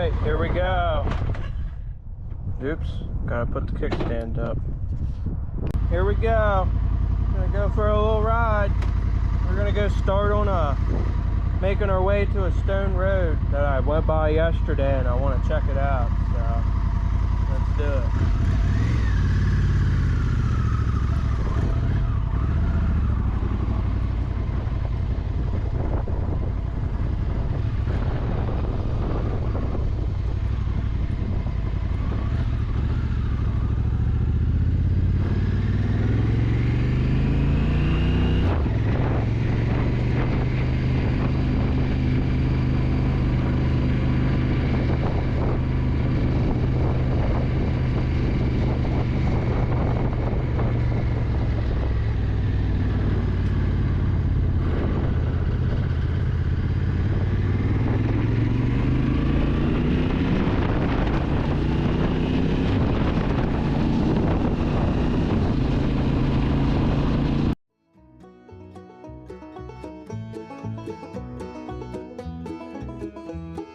Alright, here we go. Oops, gotta put the kickstand up. Here we go. Gonna go for a little ride. We're gonna go start on making our way to a stone road that I went by yesterday and I want to check it out. So let's do it.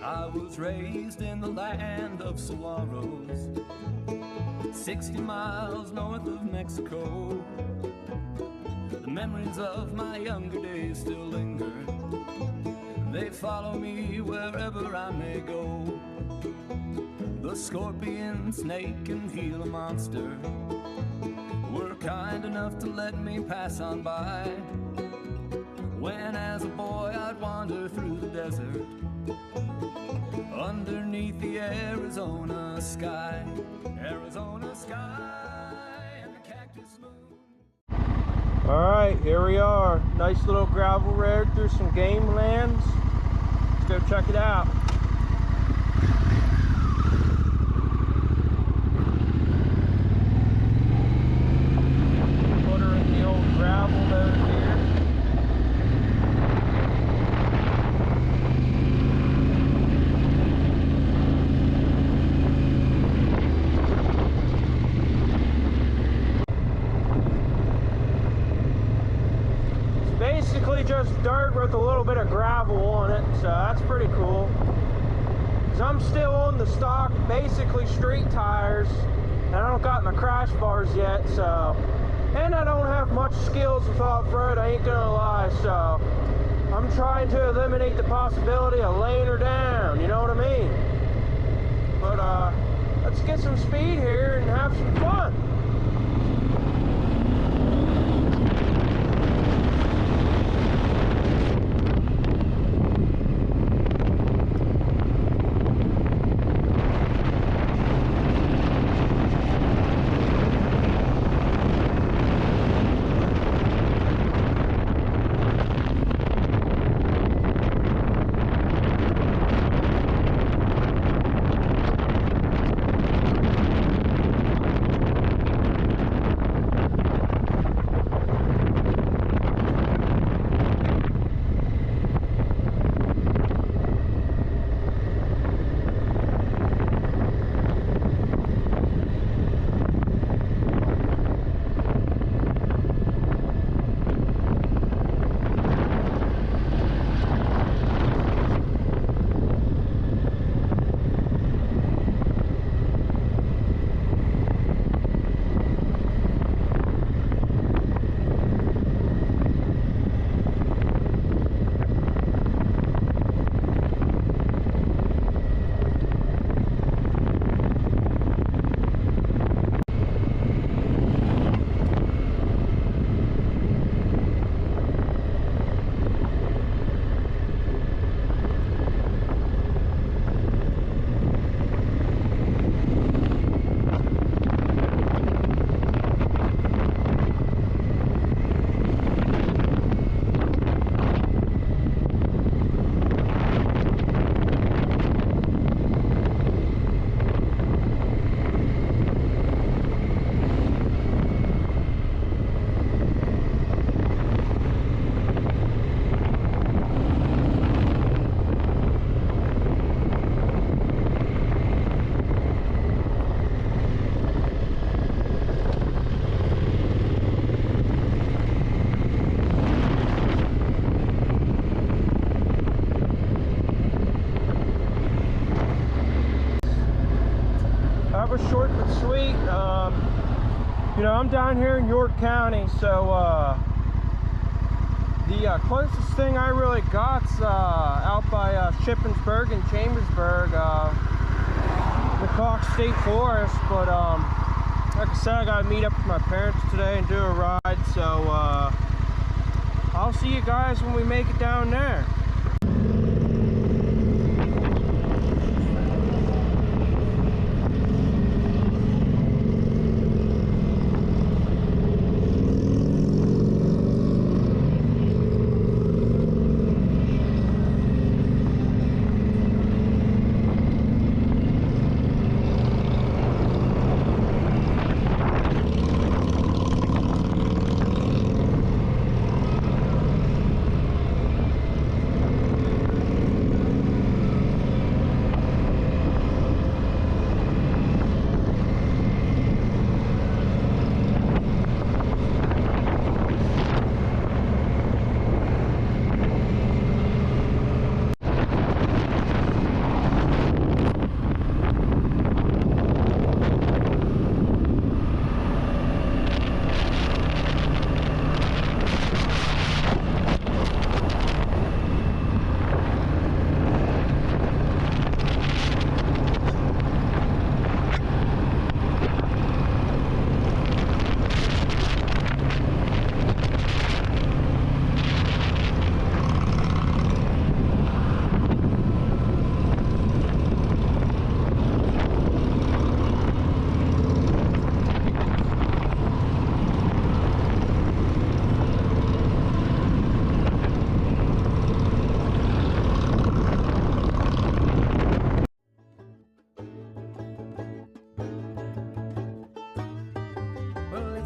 I was raised in the land of saguaros, 60 miles north of Mexico. The memories of my younger days still linger. They follow me wherever I may go. The scorpion, snake, and Gila monster were kind enough to let me pass on by, when as a boy I'd wander through the desert underneath the Arizona sky and the cactus moon. Alright, here we are. Nice little gravel road through some game lands. Let's go check it out. Put her in the old gravel mode here. Basically just dirt with a little bit of gravel on it, so that's pretty cool. 'Cause I'm still on the stock, basically street tires, and I don't got my crash bars yet, so, and I don't have much skills with off-road, I ain't gonna lie, so I'm trying to eliminate the possibility of laying her down, you know what I mean? But let's get some speed here and have some fun. that was short but sweet. You know, I'm down here in York County, so the closest thing I really got's out by Shippensburg and Chambersburg, the Cox State Forest. But like I said, I gotta meet up with my parents today and do a ride, so I'll see you guys when we make it down there.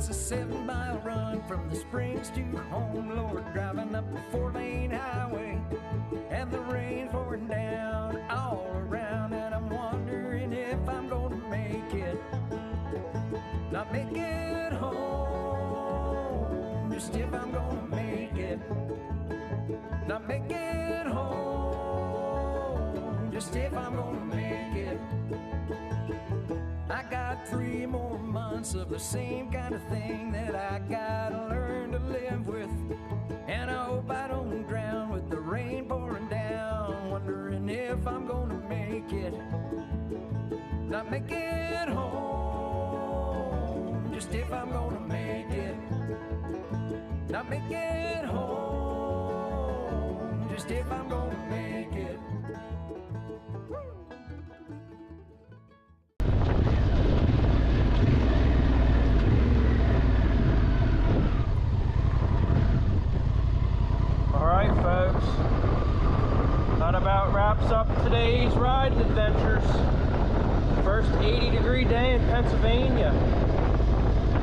It's a 7-mile run from the Springs to home, Lord, driving up a 4-lane highway, and the rain's pouring down all around, and I'm wondering if I'm gonna make it, not make it home, just if I'm gonna make it, not make it home, just if I'm gonna make it. I got 3 more months of the same kind of thing that I gotta learn to live with, and I hope I don't drown with the rain pouring down, wondering if I'm gonna make it, not make it home, just if I'm gonna make it, not make it home, just if I'm gonna make it. Alright folks, that about wraps up today's riding adventures. First 80-degree day in Pennsylvania.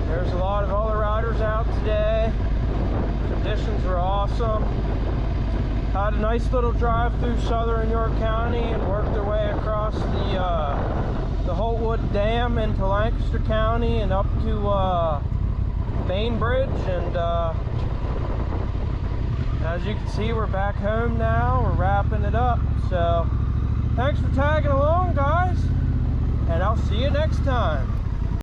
There's a lot of other riders out today. Conditions were awesome. Had a nice little drive through southern York County and worked our way across the Holtwood Dam into Lancaster County and up to Bainbridge, and as you can see, we're back home now. We're wrapping it up. So thanks for tagging along, guys, and I'll see you next time.